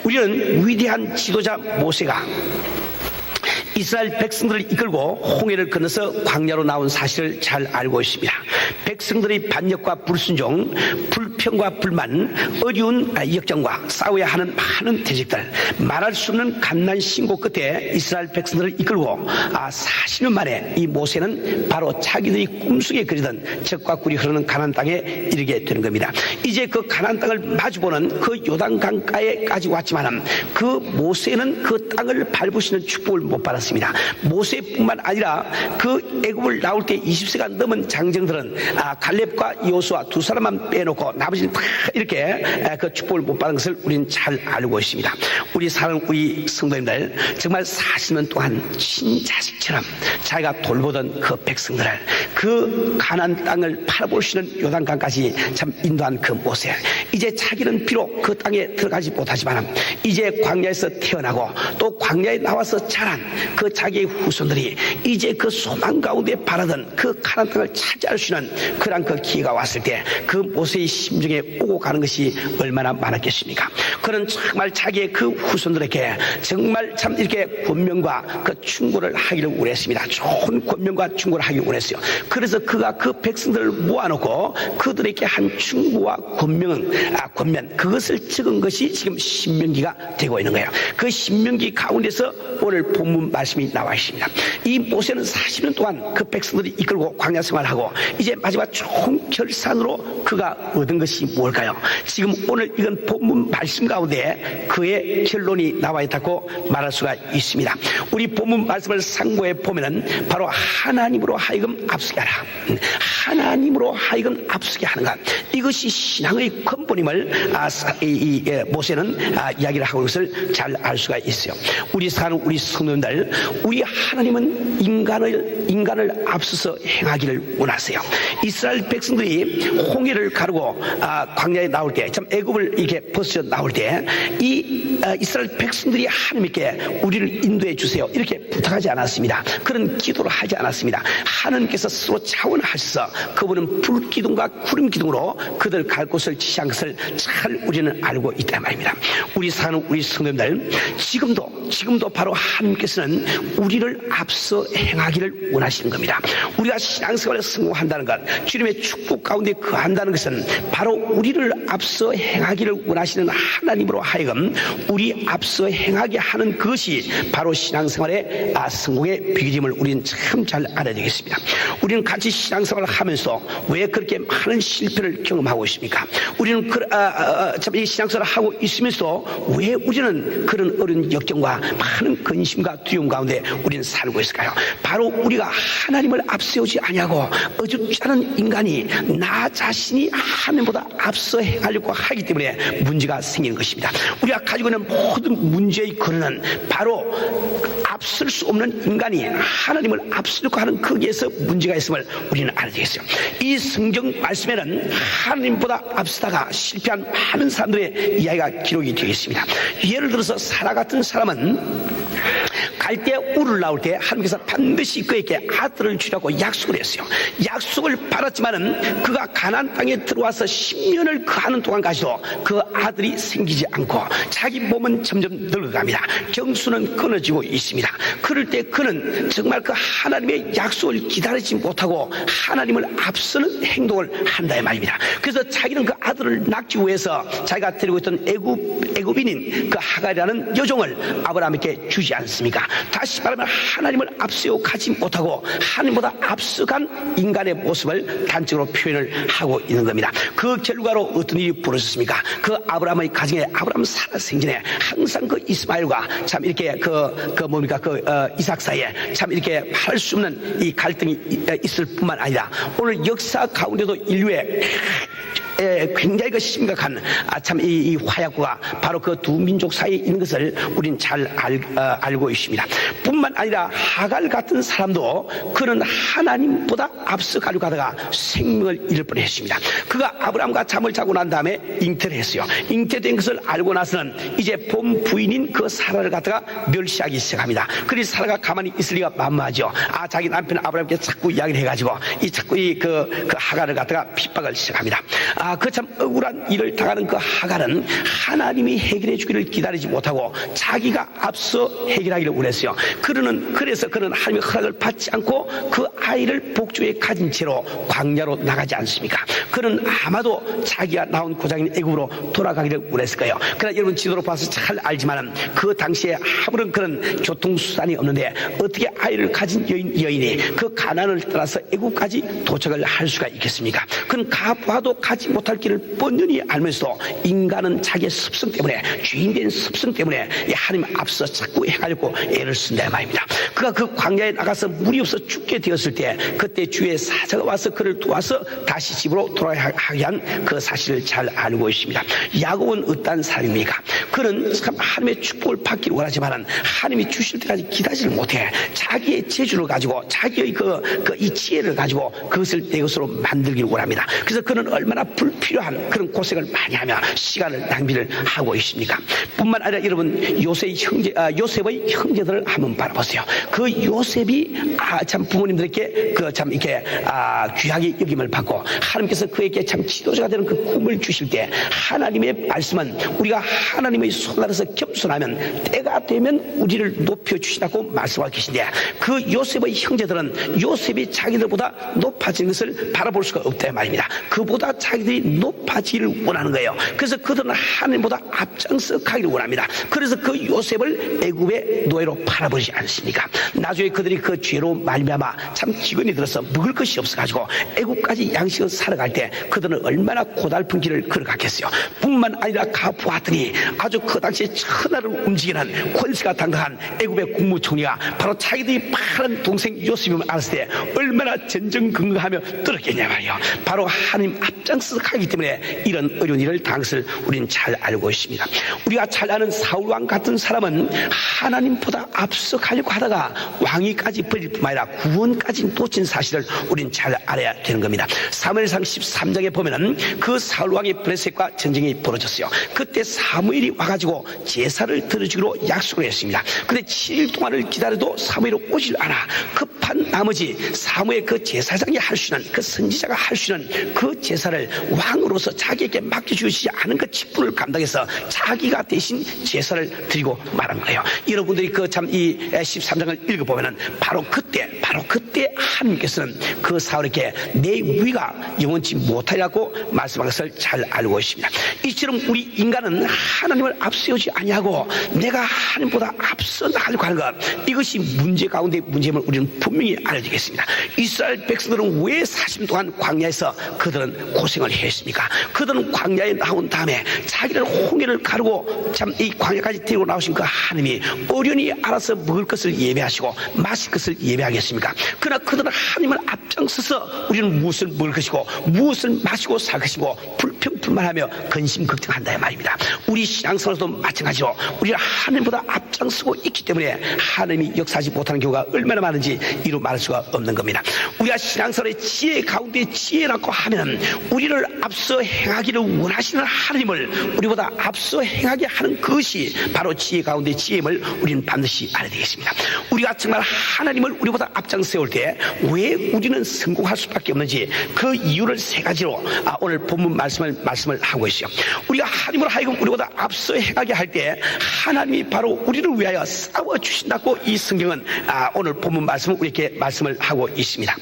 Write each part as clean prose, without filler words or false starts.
우리는 위대한 지도자 모세가 이스라엘 백성들을 이끌고 홍해를 건너서 광야로 나온 사실을 잘 알고 있습니다. 백성들의 반역과 불순종, 불평과 불만, 어려운 역경과 싸워야 하는 많은 대적들, 말할 수 없는 갓난 신고 끝에 이스라엘 백성들을 이끌고 40년 만에 이 모세는 바로 자기들이 꿈속에 그리던 적과 꿀이 흐르는 가나안 땅에 이르게 되는 겁니다. 이제 그 가나안 땅을 마주보는 그 요단강가에까지 왔지만 그 모세는 그 땅을 밟으시는 축복을 못 받았습니다. 모세뿐만 아니라 그 애굽을 나올 때 20세가 넘은 장정들은 갈렙과 여호수아 두 사람만 빼놓고 나머지는 다 이렇게 그 축복을 못 받은 것을 우리는 잘 알고 있습니다. 우리 사랑하는 우리 성도님들, 정말 40년 동안 친자식처럼 자기가 돌보던 그 백성들을 그 가나안 땅을 바라볼 수 있는 요단강까지 참 인도한 그 모세, 이제 자기는 비록 그 땅에 들어가지 못하지만 이제 광야에서 태어나고 또 광야에 나와서 자란 그 자기의 후손들이 이제 그 소망 가운데 바라던 그 가나안 땅을 차지할 수 있는 그런 그 기회가 왔을 때 그 모세의 심정에 오고 가는 것이 얼마나 많았겠습니까? 그는 정말 자기의 그 후손들에게 정말 참 이렇게 권면과 그 충고를 하기를 원했습니다. 좋은 권면과 충고를 하기를 원했어요. 그래서 그가 그 백성들을 모아놓고 그들에게 한 충고와 권면 그것을 적은 것이 지금 신명기가 되고 있는 거예요. 그 신명기 가운데서 오늘 본문 말씀이 나와 있습니다. 이 모세는 40년 동안 그 백성들이 이끌고 광야 생활하고 이제 마지막 좋은 결산으로 그가 얻은 것이 뭘까요? 지금 오늘 이건 본문 말씀 가운데 그의 결론이 나와 있다고 말할 수가 있습니다. 우리 본문 말씀을 상고해 보면은 바로 하나님으로 하여금 앞서게 하라, 하나님으로 하여금 앞서게 하는 것, 이것이 신앙의 근본임을 모세는 이야기를 하고 있는 것을 잘 알 수가 있어요. 우리 사는 우리 성도님들, 우리 하나님은 인간을 앞서서 행하기를 원하세요. 이스라엘 백성들이 홍해를 가르고 광야에 나올 때, 참 애굽을 이렇게 벗어 나올 때 이 이스라엘 백성들이 하나님께 우리를 인도해 주세요 이렇게 부탁하지 않았습니다. 그런 기도를 하지 않았습니다. 하나님께서 스스로 자원하셔서 그분은 불기둥과 구름기둥으로 그들 갈 곳을 지시한 것을 잘 우리는 알고 있단 말입니다. 우리 사는 우리 성도님들, 지금도 바로 하나님께서는 우리를 앞서 행하기를 원하시는 겁니다. 우리가 신앙생활에 성공한다는 것, 주님의 축복 가운데 거한다는 것은 바로 우리를 앞서 행하기를 원하시는 하나님으로 하여금 우리 앞서 행하게 하는 것이 바로 신앙생활의 성공의 비결임을 우리는 참 잘 알아야 되겠습니다. 우리는 같이 신앙생활을 하면서 왜 그렇게 많은 실패를 경험하고 있습니까? 우리는 참 이 신앙생활을 하고 있으면서 왜 우리는 그런 어려운 역경과 많은 근심과 두려움 가운데 우리는 살고 있을까요? 바로 우리가 하나님을 앞세우지 아니하고 어줍지 않은 인간이 나 자신이 하나님보다 앞서 행하려고 하기 때문에 문제가 생기는 것입니다. 우리가 가지고 있는 모든 문제의 근원은 바로 앞설 수 없는 인간이 하나님을 앞서려고 하는 거기에서 문제가 있음을 우리는 알아야 되겠어요. 이 성경 말씀에는 하나님보다 앞서다가 실패한 많은 사람들의 이야기가 기록이 되어 있습니다. 예를 들어서 사라 같은 사람은 갈대 우를 나올 때 하나님께서 반드시 그에게 아들을 주라고 약속을 했어요. 약속을 받았지만은 그가 가나안 땅에 들어와서 10년을 거하는 동안까지도 그 아들이 생기지 않고 자기 몸은 점점 늙어갑니다. 경수는 끊어지고 있습니다. 그럴 때 그는 정말 그 하나님의 약속을 기다리지 못하고 하나님을 앞서는 행동을 한다 이 말입니다. 그래서 자기는 그 아들을 낳기 위해서 자기가 데리고 있던 애굽인인 그 하갈이라는 여종을 아브라함에게 주지 않습니까? 다시 말하면 하나님을 앞세워 가지 못하고 하나님보다 앞서간 인간의 모습을 단적으로 표현을 하고 있는 겁니다. 그 결과로 어떤 일이 벌어졌습니까? 그 아브라함의 가정에 아브라함 사라 생전에 항상 그 이스마엘과 참 이렇게 이삭 사이에 참 이렇게 할 수 없는 이 갈등이 있을 뿐만 아니라 오늘 역사 가운데도 인류의 굉장히 그 심각한 참 이 화약구가 바로 그 두 민족 사이에 있는 것을 우리는 잘 알고 있습니다. 뿐만 아니라 하갈 같은 사람도 그는 하나님보다 앞서 가려고 하다가 생명을 잃을 뻔했습니다. 그가 아브라함과 잠을 자고 난 다음에 잉태를 했어요. 잉태된 것을 알고 나서는 이제 본 부인인 그 사라를 갖다가 멸시하기 시작합니다. 그래서 사라가 가만히 있을 리가 만무하죠. 자기 남편 아브라함께 자꾸 이야기를 해가지고 자꾸 그 하갈을 갖다가 핍박을 시작합니다. 그 참 억울한 일을 당하는 그 하갈은 하나님이 해결해 주기를 기다리지 못하고 자기가 앞서 해결하기를 원했어요. 그래서 그는 하나님의 허락을 받지 않고 그 아이를 복주에 가진 채로 광야로 나가지 않습니까? 그는 아마도 자기가 나온 고장인 애굽으로 돌아가기를 원했을 거예요. 그러나 여러분 지도로 봐서 잘 알지만 그 당시에 아무런 그런 교통수단이 없는데 어떻게 아이를 가진 여인이 그 가나안을 따라서 애굽까지 도착을 할 수가 있겠습니까? 그는 가봐도 가지 못할 길을 뻔히 알면서도 인간은 자기의 습성 때문에, 주인된 습성 때문에 하나님 앞서 자꾸 해가려고 애를 쓴다 말입니다. 그가 그 광야에 나가서 물이 없어 죽게 되었을 때 그때 주의 사자가 와서 그를 도와서 다시 집으로 돌아가게 한 그 사실을 잘 알고 있습니다. 야곱은 어떤 사람입니까? 그는 참 하나님의 축복을 받기를 원하지만 하나님이 주실 때까지 기다리지를 못해 자기의 재주를 가지고 자기의 이 지혜를 가지고 그것을 내 것으로 만들기를 원합니다. 그래서 그는 얼마나 불필요한 그런 고생을 많이 하며 시간을 낭비를 하고 있습니까? 뿐만 아니라 여러분 요셉의 형제들을 한번 바라보세요. 그 요셉이 참 부모님들에게 이렇게 귀하게 여김을 받고 하나님께서 그에게 참 지도자가 되는 그 꿈을 주실 때 하나님의 말씀은 우리가 하나님의 손 아래서 겸손하면 때가 되면 우리를 높여주시다고 말씀하고 계신데 그 요셉의 형제들은 요셉이 자기들보다 높아진 것을 바라볼 수가 없다 말입니다. 그보다 자기들이 높아지기를 원하는 거예요. 그래서 그들은 하나님보다 앞장서 가기를 원합니다. 그래서 그 요셉을 애굽의 노예로 팔아버리지 않습니까? 나중에 그들이 그 죄로 말미암아 참 기근이 들어서 먹을 것이 없어가지고 애굽까지 양식을 사러 갈 때 그들은 얼마나 고달픈 길을 걸어갔겠어요. 뿐만 아니라 가보았더니 아주 그 당시에 천하를 움직이는 권세가 당당한 애굽의 국무총리가 바로 자기들이 파란 동생 요셉임을 알았을 때 얼마나 전전긍긍하며 떨었겠냐 말이에요. 바로 하나님 앞장서서 가기 때문에 이런 어려운 일을 당한 것을 우리는 잘 알고 있습니다. 우리가 잘 아는 사울왕 같은 사람은 하나님보다 앞서 가려고 하다가 왕위까지 버릴 뿐만 아니라 구원까지 놓친 사실을 우리는 잘 알아야 되는 겁니다. 사무엘상 13장에 보면은 그 사울왕의 블레셋과 전쟁이 벌어졌어요. 그때 사무엘이 와가지고 제사를 드려주기로 약속을 했습니다. 근데 7일 동안을 기다려도 사무엘이 오질 않아. 급한 나머지 사무엘 그 제사장이 할 수 있는, 그 선지자가 할 수 있는 그 제사를 왕으로서 자기에게 맡겨주시지 않은 그 직분을 감당해서 자기가 대신 제사를 드리고 말한 거예요. 여러분들이 그 참 이 13장을 읽어보면은 바로 그때 하나님께서는 그 사울에게 내 위가 영원치 못하리라고 말씀한 것을 잘 알고 있습니다. 이처럼 우리 인간은 하나님을 앞세우지 아니하고 내가 하나님보다 앞서 나가려고 하는 것, 이것이 문제 가운데 문제임을 우리는 분명히 알아야 되겠습니다. 이스라엘 백성들은 왜 40년 동안 광야에서 그들은 고생을 했습니까? 그들은 광야에 나온 다음에 자기를 홍해를 가르고 참 이 광야까지 데리고 나오신 그 하나님이 어련히 알아서 먹을 것을 예배하시고 마실 것을 예배하겠습니까? 그러나 그들은 하나님을 앞장서서 우리는 무엇을 먹을 것이고 무엇을 마시고 살 것이고 불평불만하며 근심 걱정한다 말입니다. 우리 신앙생활에서도 마찬가지로 우리가 하나님보다 앞장서고 있기 때문에 하나님이 역사하지 못하는 경우가 얼마나 많은지 이루 말할 수가 없는 겁니다. 우리가 신앙생활의 지혜 가운데 지혜라고 하면 우리를 앞서 행하기를 원하시는 하나님을 우리보다 앞서 행하게 하는 것이 바로 지혜 가운데 지혜임을 우리는 반드시 알아야 되겠습니다. 우리가 정말 하나님을 우리보다 앞장 세울 때 왜 우리는 성공할 수밖에 없는지 그 이유를 세 가지로 오늘 본문 말씀을 하고 있어요. 우리가 하나님을 하여금 우리보다 앞서 행하게 할 때 하나님이 바로 우리를 위하여 싸워 주신다고 이 성경은 오늘 본문 말씀을 우리에게 말씀을 하고 있습니다.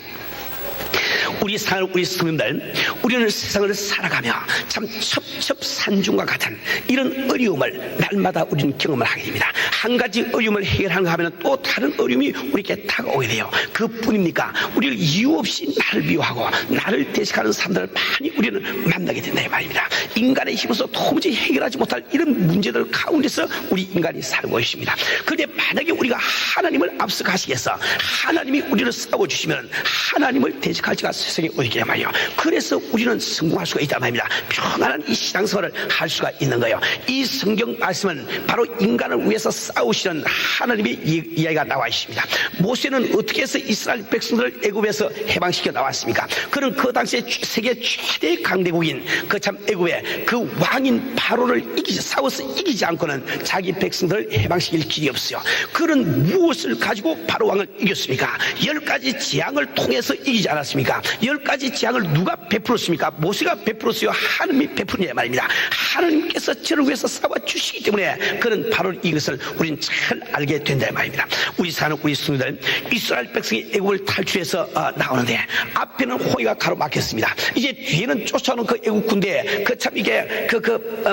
우리 성도들, 우리는 세상을 살아가며 참 첩첩산중과 같은 이런 어려움을 날마다 우리는 경험을 하게 됩니다. 한 가지 어려움을 해결하는가 하면 또 다른 어려움이 우리에게 다가오게 돼요. 그뿐입니까? 우리를 이유 없이 나를 미워하고 나를 대적하는 사람들을 많이 우리는 만나게 된다 이 말입니다. 인간의 힘으로서 도무지 해결하지 못할 이런 문제들 가운데서 우리 인간이 살고 있습니다. 그런데 만약에 우리가 하나님을 앞서 가시겠어, 하나님이 우리를 싸워주시면 하나님을 대적할 자가 세상에 어디 있냐 말이에요. 그래서 우리는 성공할 수가 있단 말입니다. 평안한 이 신앙생활을 할 수가 있는 거예요. 이 성경 말씀은 바로 인간을 위해서 싸우시는 하나님의 이야기가 나와 있습니다. 모세는 어떻게 해서 이스라엘 백성들을 애굽에서 해방시켜 나왔습니까? 그는 그 당시에 세계 최대 강대국인 그 참 애굽의 그 왕인 바로를 싸워서 이기지 않고는 자기 백성들을 해방시킬 길이 없어요. 그는 무엇을 가지고 바로 왕을 이겼습니까? 10가지 재앙을 통해서 이기지 않았습니까? 10가지 재앙을 누가 베풀었습니까? 모세가 베풀었어요? 하나님이 베푸냐 말입니다. 하나님께서 저를 위해서 싸워주시기 때문에 그는 바로 이것을 우리는 잘 알게 된다 말입니다. 우리 사는 우리 성도들, 이스라엘 백성이 애국을 탈출해서 나오는데 앞에는 호위가 가로막혔습니다. 이제 뒤에는 쫓아오는 그 애국 군대, 그 참 이게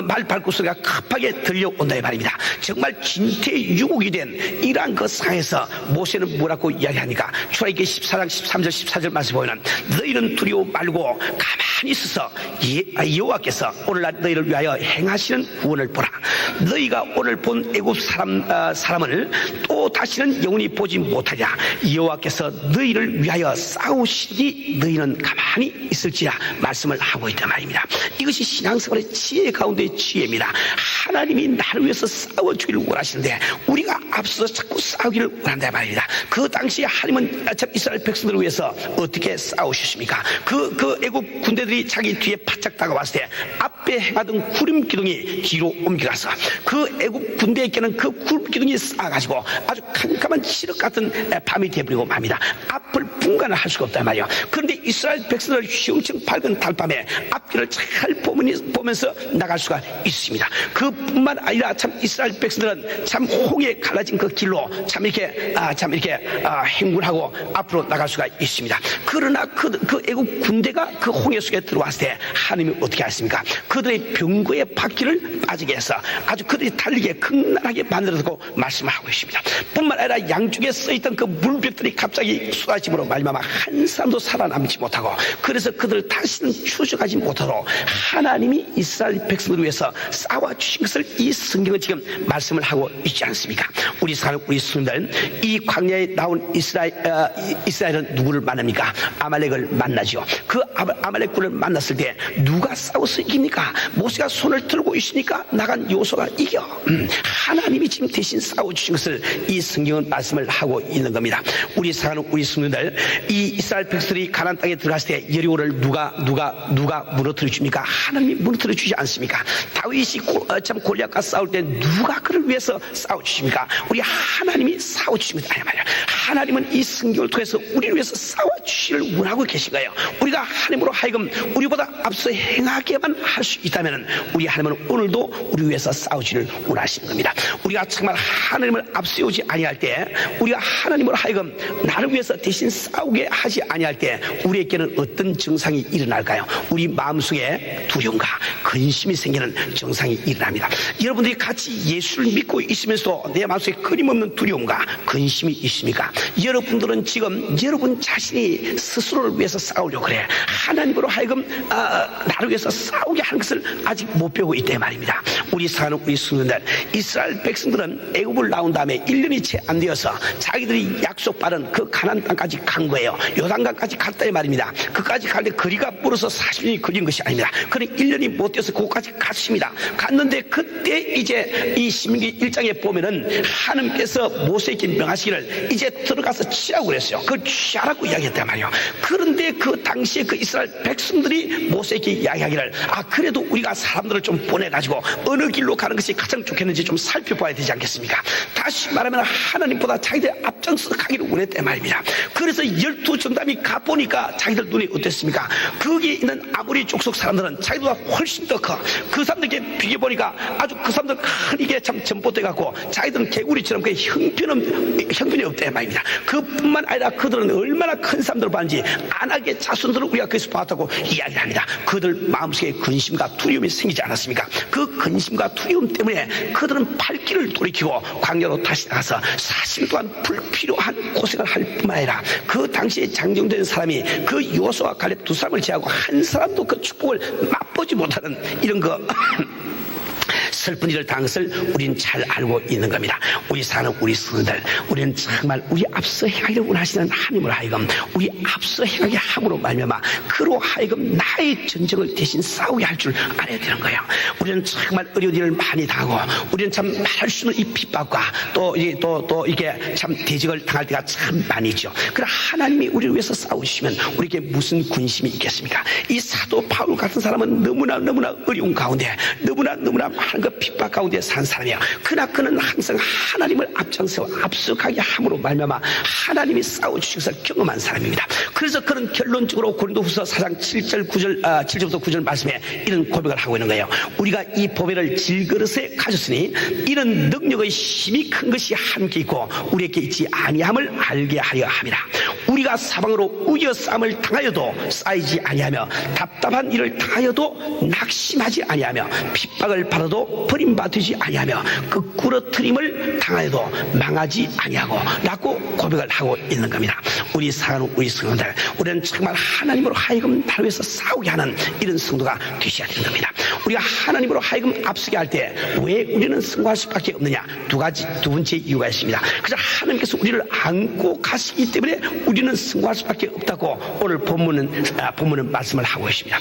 말 밟고 소리가 급하게 들려온다 말입니다. 정말 진퇴유곡이 된 이러한 그 상에서 모세는 뭐라고 이야기하니까 출애굽기 14장 13절 14절 말씀 보면 너희는 두려워 말고 가만히 있어서 여호와께서 오늘날 너희를 위하여 행하시는 구원을 보라. 너희가 오늘 본 애굽 사람을 또 다시는 영원히 보지 못하리라. 여호와께서 너희를 위하여 싸우시니 너희는 가만히 있을지라 말씀을 하고 있단 말입니다. 이것이 신앙생활의 지혜 가운데의 지혜입니다. 하나님이 나를 위해서 싸워주기를 원하시는데 우리가 앞서서 자꾸 싸우기를 원한단 말입니다. 그 당시에 하나님은 참 이스라엘 백성들을 위해서 어떻게 싸우셨습니까? 그 애국 군대들이 자기 뒤에 바짝 다가왔을 때 앞에 행하던 구름 기둥이 뒤로 옮겨가서 그 애국 군대에게는 그 구름 기둥이 쌓아가지고 아주 캄캄한 칠흑 같은 밤이 되어버리고 맙니다. 앞을 분간을 할 수가 없단 말이에요. 그런데 이스라엘 백성들 휘웅청 밝은 달밤에 앞길을 잘 보면서 나갈 수가 있습니다. 그뿐만 아니라 참 이스라엘 백성들은 참 홍해 갈라진 그 길로 참 이렇게 행군하고 앞으로 나갈 수가 있습니다. 그러나 그 애국 군대가 그 홍해 속에 들어왔을 때 하나님이 어떻게 하십니까? 그들의 병거의 바퀴를 빠지게 해서 아주 그들이 달리게 극렬하게 만들어서 말씀을 하고 있습니다. 뿐만 아니라 양쪽에 써있던 그 물벽들이 갑자기 쏟아짐으로 말미암아 한 사람도 살아남지 못하고 그래서 그들을 다시는 추적하지 못하도록 하나님이 이스라엘 백성을 위해서 싸워주신 것을 이 성경은 지금 말씀을 하고 있지 않습니까? 우리 사는 우리 성도들은 이 광야에 나온 이스라엘은 누구를 만납니까? 아말렉을 만나죠. 그 아말렉군을 만났을 때 누가 싸워서 이깁니까? 모세가 손을 들고 있으니까 나간 요소가 이겨. 하나님이 지금 대신 싸워주신 것을 이 성경은 말씀을 하고 있는 겁니다. 우리 사는 우리 성도들, 이 이스라엘 백성들이 가나안 땅에 들어갔을 때 여리고를 누가 무너뜨려 줍니까? 하나님이 무너뜨려 주지 않습니까? 다윗이 참 골리앗과 싸울 때 누가 그를 위해서 싸워주십니까? 우리 하나님이 싸워주십니다. 하나님은 이 성경을 통해서 우리를 위해서 싸워주시를 원하고 계신 거예요. 우리가 하나님으로 하여금 우리보다 앞서 행하게만 할 수 있다면 우리 하나님은 오늘도 우리 위해서 싸우지를 원하시는 겁니다. 우리가 정말 하나님을 앞세우지 아니할 때, 우리가 하나님으로 하여금 나를 위해서 대신 싸우게 하지 아니할 때 우리에게는 어떤 증상이 일어날까요? 우리 마음속에 두려움과 근심이 생기는 증상이 일어납니다. 여러분들이 같이 예수를 믿고 있으면서도 내 마음속에 끊임없는 두려움과 근심이 있습니까? 여러분들은 지금 여러분 자신이 스스로를 위해서 싸우려고 그래. 하나님으로 하여금 나를 위해서 싸우게 하는 것을 아직 못 배우고 있다 말입니다. 우리 사는 우리 성도들, 이스라엘 백성들은 애굽을 나온 다음에 1년이 채 안 되어서 자기들이 약속받은 그 가나안 땅까지 간 거예요. 요단강까지 갔다 이 말입니다. 그까지 갈 때 거리가 멀어서 40년이 걸린 것이 아닙니다. 그는 1년이 못 되어서 그곳까지 갔습니다. 갔는데 그때 이제 이 신명기 1장에 보면은 하나님께서 모세에게 명하시기를 이제 들어가서 취하고 그랬어요. 그걸 취하라고 이야기했단 말이에요. 그런데 그 당시에 그 이스라엘 백성들이 모세에게 이야기하기를 그래도 우리가 사람들을 좀 보내가지고 어느 길로 가는 것이 가장 좋겠는지 좀 살펴봐야 되지 않겠습니까? 다시 말하면 하나님보다 자기들 앞장서 가기를 원했단 말입니다. 그래서 12정탐이 가보니까 자기들 눈이 어땠습니까? 거기에 있는 아모리 족속 사람들은 자기보다 훨씬 더 커. 그 사람들에게 비교해보니까 아주 그 사람들 크게 참 전봇돼갖고 자기들은 개구리처럼 그 형편이 없단 말입니다. 그뿐만 아니라 그들은 얼마나 큰 사람들을 봤는지 안하게 자손들을 우리가 거기서 봤다고 이야기를 합니다. 그들 마음속에 근심과 두려움이 생기지 않았습니까? 그 근심과 두려움 때문에 그들은 발길을 돌이키고 광야로 다시 나가서 40일 동안 불필요한 고생을 할 뿐만 아니라 그 당시에 장정된 사람이 그 요수와 갈렙 두 사람을 제하고 한 사람도 그 축복을 맛보지 못하는 이런 거 슬픈 일을 당한 것을 우리는 잘 알고 있는 겁니다. 우리 사는 우리 성도들, 우리는 정말 우리 앞서 행하기를 원하시는 하나님을 하여금 우리 앞서 행하게 함으로 말미암아 그로 하여금 나의 전쟁을 대신 싸우게 할 줄 알아야 되는 거예요. 우리는 정말 어려운 일을 많이 당하고 우리는 참 말할 수 없는 이 핍박과 또 이게 참 대적을 당할 때가 참 많이 있죠. 그러나 하나님이 우리를 위해서 싸우시면 우리에게 무슨 군심이 있겠습니까? 이 사도 바울 같은 사람은 너무나 어려운 가운데 너무나 그 핍박 가운데 산 사람이에요. 그러나 그는 항상 하나님을 앞장세워 앞서가게 함으로 말미암아 하나님이 싸워주셔서 경험한 사람입니다. 그래서 그는 결론적으로 고린도후서 4장 7절부터 9절 말씀에 이런 고백을 하고 있는 거예요. 우리가 이 보배를 질그릇에 가졌으니 이런 능력의 힘이 큰 것이 함께 있고 우리에게 있지 아니함을 알게 하려 함이라. 우리가 사방으로 우겨싸움을 당하여도 쌓이지 아니하며 답답한 일을 당하여도 낙심하지 아니하며 핍박을 받아도 버림받지 아니하며 그 꾸러트림을 당하여도 망하지 아니하고 라고 고백을 하고 있는 겁니다. 우리 사랑하는 우리 성도들, 우리는 정말 하나님으로 하여금 나를 위해서 싸우게 하는 이런 성도가 되셔야 되는 겁니다. 우리가 하나님으로 하여금 앞서게 할 때 왜 우리는 승리할 수밖에 없느냐? 두 번째 이유가 있습니다. 그래서 하나님께서 우리를 안고 가시기 때문에 우리는 승리할 수밖에 없다고 오늘 본문은 말씀을 하고 있습니다.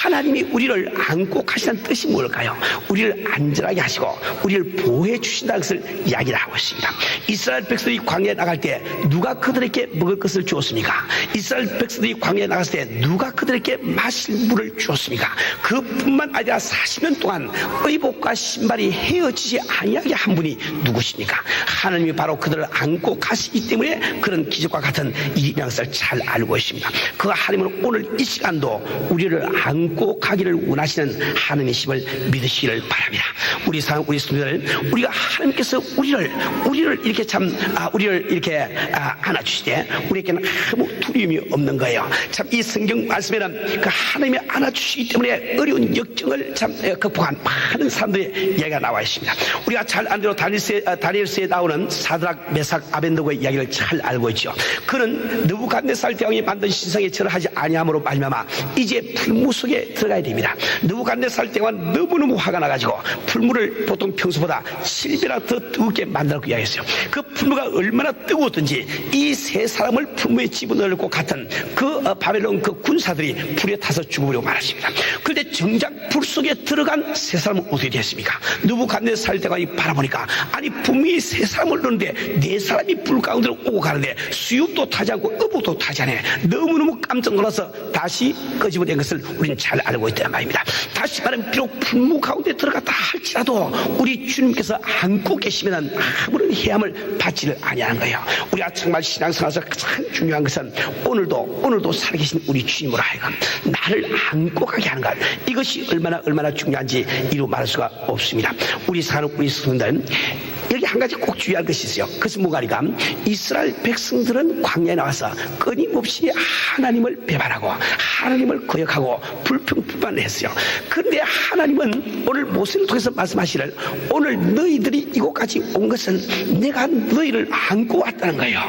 하나님이 우리를 안고 가시는 뜻이 뭘까요? 우리를 안전하게 하시고 우리를 보호해 주신다는 것을 이야기를 하고 있습니다. 이스라엘 백성들이 광야에 나갈 때 누가 그들에게 먹을 것을 주었습니까? 이스라엘 백성들이 광야에 나갔을 때 누가 그들에게 마실 물을 주었습니까? 그뿐만 아니라 40년 동안 의복과 신발이 헤어지지 아니하게 한 분이 누구십니까? 하나님이 바로 그들을 안고 가시기 때문에 그런 기적과 같은 일이라는 것을 잘 알고 있습니다. 그 하나님은 오늘 이 시간도 우리를 안고 가기를 원하시는 하나님이심을 믿으시기를 바랍니다. 우리 성도들, 우리가 하나님께서 우리를 이렇게 안아주시되 우리에게는 아무 두려움이 없는 거예요. 참 이 성경 말씀에는 그 하나님이 안아주시기 때문에 어려운 역경을 참 극복한 많은 사람들의 이야기가 나와 있습니다. 우리가 잘 아는 대로 다니엘서에 나오는 사드락, 메삭, 아벤느고의 이야기를 잘 알고 있죠. 그는 느부갓네살 대왕이 만든 신상에 절을 하지 아니함으로 말미암아 이제 풀무 속에 들어가야 됩니다. 느부갓네살 대왕은 너무너무 화가 나가지고 풀무를 보통 평소보다 7배나 더 뜨겁게 만들었고 이야기했어요. 그 풀무가 얼마나 뜨거웠던지 이 세 사람을 풀무에 집어넣고 같은 그 바벨론 그 군사들이 불에 타서 죽어버리고 말았습니다. 그런데 정작 불 속에 들어간 세 사람은 어떻게 됐습니까? 느부갓네살 대왕이 바라보니까 아니 분명히 세 사람을 넣는데 네 사람이 불 가운데로 오고 가는데 수육도 타지 않고 어부도 타지 않아요. 너무너무 깜짝 놀라서 다시 끄집어낸 것을 우리는 잘 알고 있단 말입니다. 다시 말하면 비록 풀무 가운데 들어갔다 할지라도 우리 주님께서 안고 계시면 아무런 해함을 받지를 아니하는 거예요. 우리가 정말 신앙생활에서 가장 중요한 것은 오늘도 살아계신 우리 주님으로 하여금 나를 안고 가게 하는 것, 이것이 얼마나 중요한지 이루 말할 수가 없습니다. 우리 성도들, 여기 한 가지 꼭 주의할 것이 있어요. 그것은 뭐가니까 이스라엘 백성들은 광야에 나와서 끊임없이 하나님을 배반하고 하나님을 거역하고 불평불만을 했어요. 그런데 하나님은 오늘 모세를 통해서 말씀하시를 오늘 너희들이 이곳까지 온 것은 내가 너희를 안고 왔다는 거예요.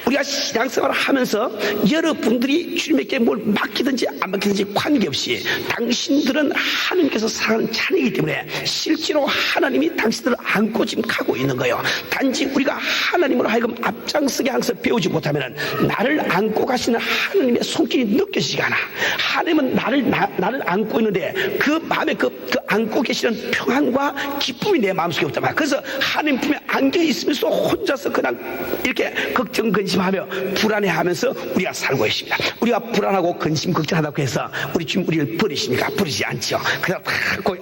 우리가 신앙생활을 하면서 여러분들이 주님에게 뭘 맡기든지 안 맡기든지 관계없이 당신들은 하나님께서 사랑하는 자녀이기 때문에 실제로 하나님이 당신들을 안고 지금 가고 있는 거예요. 단지 우리가 하나님으로 하여금 앞장서게 항상 배우지 못하면 나를 안고 가시는 하나님의 손길이 느껴지지가 않아. 하나님은 나를 안고 있는데 그 마음에 그 안고 계시는 평안과 기쁨이 내 마음속에 없단 말이야. 그래서 하나님 품에 안겨 있으면서 혼자서 그냥 이렇게 걱정 근심하며 불안해하면서 우리가 살고 있습니다. 우리가 불안하고 근심 걱정하다고 해서 우리 주님 우리를 버리십니까? 버리지 않죠. 그냥 다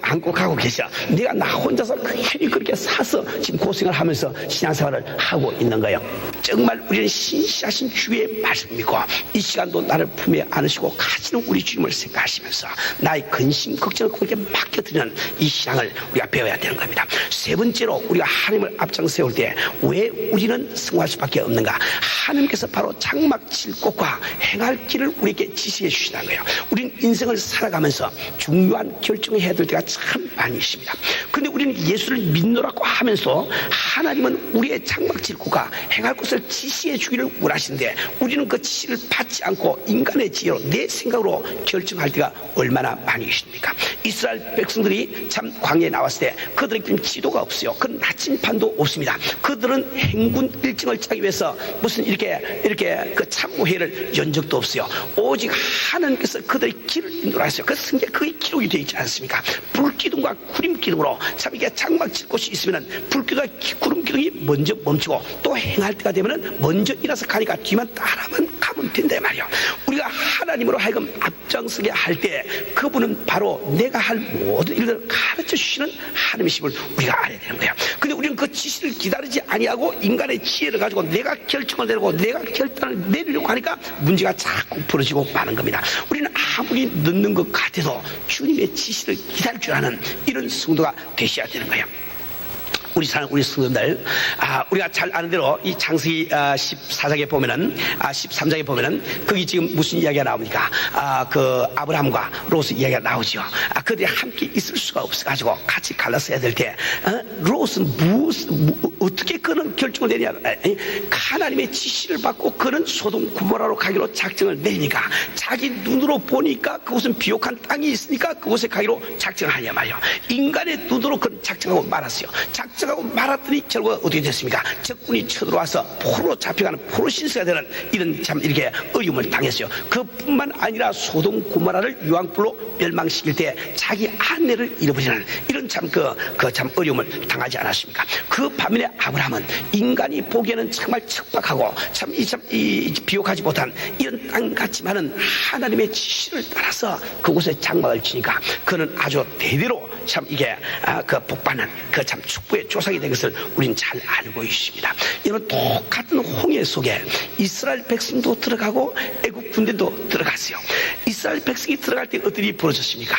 안고 가고 계셔. 내가 나 혼자서 괜히 그렇게 사서 지금 고생을 하면서 신앙생활을 하고 있는 거예요. 정말 우리는 신실하신 주의 말씀 믿고 이 시간도 나를 품에 안으시고 가시는 우리 주님을 생각하시면서 나의 근심 걱정을 그렇게 맡겨드리는 이 신앙을 우리가 배워야 되는 겁니다. 세 번째로 우리가 하나님을 앞장 세울 때 왜 우리는 승화할 수밖에 없는가? 하나님께서 바로 장막 칠 곳과 행할 길을 우리에게 지시해 주시는 거예요. 우리는 인생을 살아가면서 중요한 결정을 해야 될 때가 참 많이 있습니다. 그런데 우리는 예수를 믿노라고 하면서 하나님은 우리의 장막 칠 곳과 행할 곳을 지시해 주기를 원하시는데 우리는 그 지시를 받지 않고 인간의 지혜로 내 생각으로 결정할 때가 얼마나 많이 있습니까? 이스라엘 백성들이 참 광야에 나왔을 때 그들에게는 지도가 없어요. 그 나침판도 없습니다. 그들은 행군 일정을 짜기 위해서 무슨 이렇게 그 참모회를 연 적도 없어요. 오직 하나님께서 그들의 길을 인도하셨어요. 그 성경에 그게 기록이 되어 있지 않습니까? 불기둥과 구름기둥으로 참 이게 장막 칠 곳이 있으면 불기둥과 구름기둥이 먼저 멈추고 또 행할 때가 되면 먼저 일어서 가니까 뒤만 따라만 가면 된다 말이에요. 우리가 하나님으로 하여금 앞장서게 할 때 그분은 바로 내가 해야 할 모든 일들을 가르쳐 주시는 하나님이심을 우리가 알아야 되는 거야. 근데 우리는 그 지시를 기다리지 아니하고 인간의 지혜를 가지고 내가 결정을 내리고 내가 결단을 내리려고 하니까 문제가 자꾸 벌어지고 마는 겁니다. 우리는 아무리 늦는 것 같아도 주님의 지시를 기다릴 줄 아는 이런 성도가 되셔야 되는 거예요. 우리 성도들, 우리가 잘 아는 대로 이 창세기 14장에 보면은, 13장에 보면은, 거기 지금 무슨 이야기가 나옵니까? 그 아브라함과 롯의 이야기가 나오죠. 그들이 함께 있을 수가 없어가지고 같이 갈라서야 될 때, 롯은 어떻게 그는 결정을 내냐? 하나님의 지시를 받고 그는 소돔 고모라로 가기로 작정을 내리니까 자기 눈으로 보니까 그곳은 비옥한 땅이 있으니까 그곳에 가기로 작정을 하냐 말이요. 인간의 눈으로 그는 작정하고 말았어요. 작정하고 말았더니 결과가 어떻게 됐습니까? 적군이 쳐들어와서 포로로 잡혀가는 포로 신세가 되는 이런 참 이렇게 어려움을 당했어요. 그뿐만 아니라 소돔 고모라를 유황불로 멸망시킬 때 자기 아내를 잃어버리는 이런 참 참 어려움을 당하지 않았습니까? 그 반면에 아브라함은 인간이 보기에는 정말 척박하고 이 비옥하지 못한 이런 땅 같지만은 하나님의 지시를 따라서 그곳에 장막을 치니까 그는 아주 대대로 참 이게 그 복받는 그 참 축복의 조상이 된 것을 우리는 잘 알고 있습니다. 이런 똑같은 홍해 속에 이스라엘 백성도 들어가고 애국 군대도 들어갔어요. 이스라엘 백성이 들어갈 때 어떤 일이 벌어졌습니까?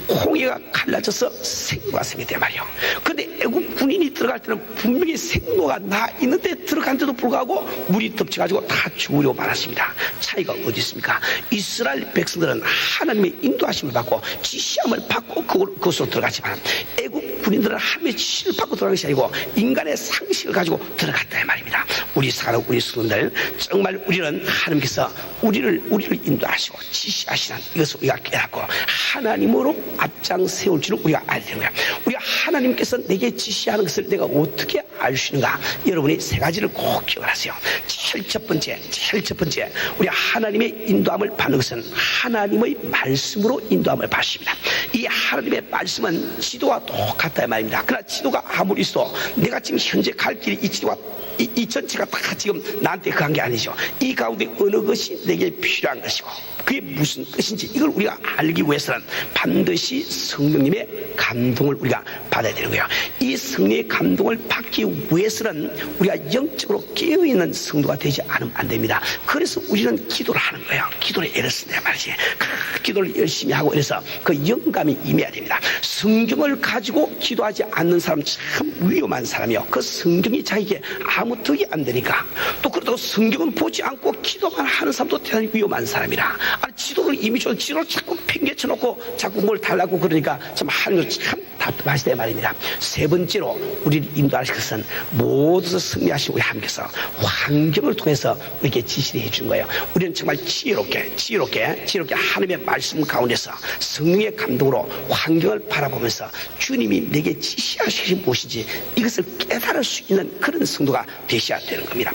홍해가 갈라져서 생로가 생겼단 말이에요. 그런데 애국 군인이 들어갈 때는 분명히 생로가 나 있는데 들어간데도 불구하고 물이 덮쳐가지고 다 죽으려고 말았습니다. 차이가 어디 있습니까? 이스라엘 백성들은 하나님의 인도하심을 받고 지시함을 받고 그곳으로 들어갔지만 애국 군인들은 하나님의 지시를 받고 들어간 것이 아니고 인간의 상식을 가지고 들어갔다 이 말입니다. 우리 성도들, 정말 우리는 하나님께서 우리를 인도하시고 지시하시는 이것을 우리가 깨닫고 하나님으로 앞장 세울 줄을 우리가 알아야 되는 거야. 우리가 하나님께서 내게 지시하는 것을 내가 어떻게 알 수 있는가? 여러분이 세 가지를 꼭 기억하세요. 제일 첫 번째 우리 하나님의 인도함을 받는 것은 하나님의 말씀으로 인도함을 받습니다. 이 하나님의 말씀은 지도와 똑같다 이 말입니다. 그러나 지도가 아무리 있어 내가 지금 현재 갈 길이 이 지도와 이 전체가 다 지금 나한테 그한 게 아니죠. 이 가운데 어느 것이 내게 필요한 것이고 그게 무슨 뜻인지 이걸 우리가 알기 위해서는 반드시 성령님의 감동을 우리가 받아야 되는 거예요. 이 성령의 감동을 받기 위해서는 우리가 영적으로 깨어있는 성도가 되지 않으면 안 됩니다. 그래서 우리는 기도를 하는 거예요. 기도를 애를 쓴단 말이지. 그 기도를 열심히 하고 이래서 그 영감이 임해야 됩니다. 성경을 가지고 기도하지 않는 사람 참 위험한 사람이요. 그 성경이 자기에게 아무 득이 안 되니까 또 그렇다고 성경은 보지 않고 기도만 하는 사람도 대단히 위험한 사람이라. 아니 지도를 이미 줘 지도를 자꾸 팽개쳐놓고 자꾸 뭘 달라고 그러니까 참 하는 거 참 답답하시다 말입니다. 세 번째로 우리를 인도하실 것은 모두 승리하신 우리 하나님께서 환경을 통해서 우리에게 지시를 해준 거예요. 우리는 정말 지혜롭게 하나님의 말씀 가운데서 성령의 감동으로 환경을 바라보면서 주님이 내게 지시하신 것이 무엇인지 이것을 깨달을 수 있는 그런 성도가 되셔야 되는 겁니다.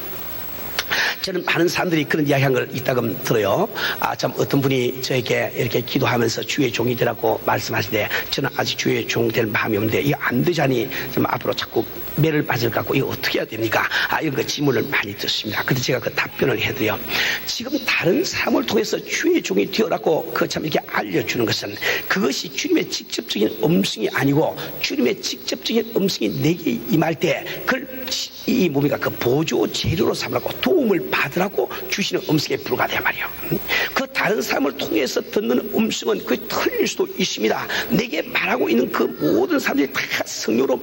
저는 많은 사람들이 그런 이야기한 걸 이따금 들어요. 참 어떤 분이 저에게 이렇게 기도하면서 주의 종이 되라고 말씀하시는데 저는 아직 주의 종 될 마음이 없는데 이거 안 되자니 좀 앞으로 자꾸 매를 빠질 것 같고 이거 어떻게 해야 됩니까? 이런 거 질문을 많이 듣습니다. 그래서 제가 그 답변을 해드려요. 지금 다른 사람을 통해서 주의 종이 되어라고 그 참 이렇게 알려주는 것은 그것이 주님의 직접적인 음성이 아니고 주님의 직접적인 음성이 내게 임할 때 그걸 이 뭡니까 그 보조 재료로 삼으라고 도움을 받으라고 주시는 음성에 불과하단 말이에요. 그 다른 사람을 통해서 듣는 음성은 그게 틀릴 수도 있습니다. 내게 말하고 있는 그 모든 사람들이 다 성령으로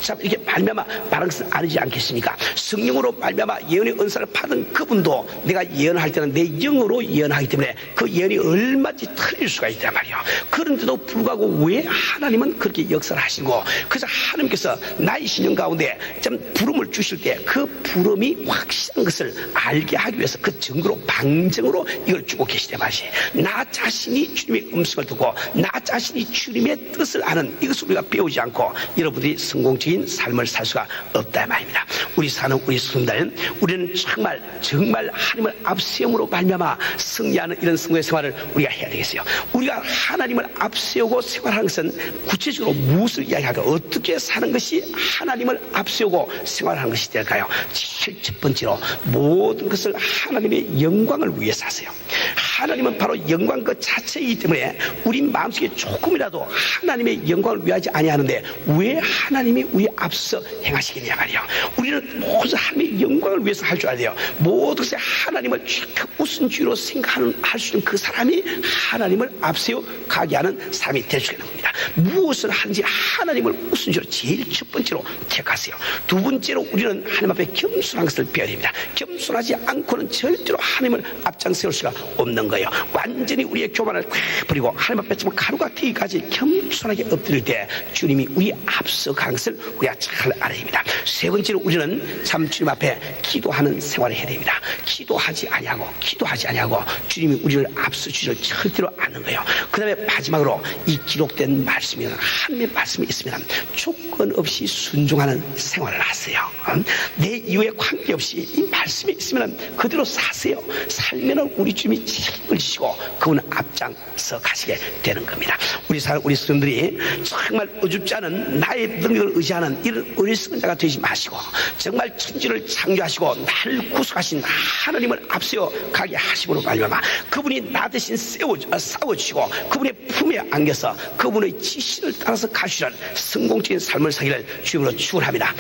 참 이렇게 말미암아 말한 것은 아니지 않겠습니까? 성령으로 말미암아 예언의 은사를 받은 그분도 내가 예언할 때는 내 영으로 예언하기 때문에 그 예언이 얼마든지 틀릴 수가 있단 말이에요. 그런데도 불구하고 왜 하나님은 그렇게 역사를 하시고 그래서 하나님께서 나의 신령 가운데 좀 부름을 주실 때 그 부름이 확실한 것을 알게 하기 위해서 그 증거로 방증으로 이걸 주고 계시단 말이지. 나 자신이 주님의 음성을 듣고 나 자신이 주님의 뜻을 아는 이것을 우리가 배우지 않고 여러분들이 성공적인 삶을 살 수가 없다 말입니다. 우리 사는 우리 성도들 우리는 정말 하나님을 앞세움으로 말미암아 승리하는 이런 성도의 생활을 우리가 해야 되겠어요. 우리가 하나님을 앞세우고 생활하는 것은 구체적으로 무엇을 이야기할까? 어떻게 사는 것이 하나님을 앞세우고 생활하는 것이 될까요? 제일 첫 번째로 모든 것을 하나님의 영광을 위해서 하세요. 하나님은 바로 영광 그 자체이기 때문에 우리 마음속에 조금이라도 하나님의 영광을 위하지 아니하는데 왜 하나님이 우리 앞서 행하시겠냐 말이에요. 우리는 모두 하나님의 영광을 위해서 할 줄 알아야 돼요. 모든 것에 하나님을 최고 우선주의로 생각할 수 있는 그 사람이 하나님을 앞세워 가게 하는 사람이 될 수 있는 겁니다. 무엇을 하는지 하나님을 우선주의로 제일 첫 번째로 택하세요. 두 번째로 우리는 하나님 앞에 겸손한 것을 배워야 됩니다. 겸손하지 않고는 절대로 하나님을 앞장세울 수가 없는 거예요. 완전히 우리의 교만을 버리고 하나님 앞에 정말 가루가 되기까지 겸손하게 엎드릴 때 주님이 우리 앞서 간 것을 우리가 잘 알아야 됩니다. 세 번째로 우리는 참 주님 앞에 기도하는 생활을 해야 됩니다. 기도하지 아니하고 주님이 우리를 앞서 주시를 절대로 아는 거예요. 그 다음에 마지막으로 이 기록된 말씀이 하나님의 말씀이 있으면 조건 없이 순종하는 생활을 하세요. 내 이유에 관계없이 이 말씀이 있으면 그대로 사세요. 살면 우리 주님이 책임을 지시고 그분은 앞장서 가시게 되는 겁니다. 우리 성도들이 정말 어줍지 않은 나의 능력을 의지하는 이런 어리석은 자가 되지 마시고 정말 천지를 창조하시고 나를 구속하신 하나님을 앞세워 가게 하심으로 말미암아 그분이 나 대신 싸워주시고 그분의 품에 안겨서 그분의 지시를 따라서 가시는 성공적인 삶을 살기를 주님으로 축원합니다.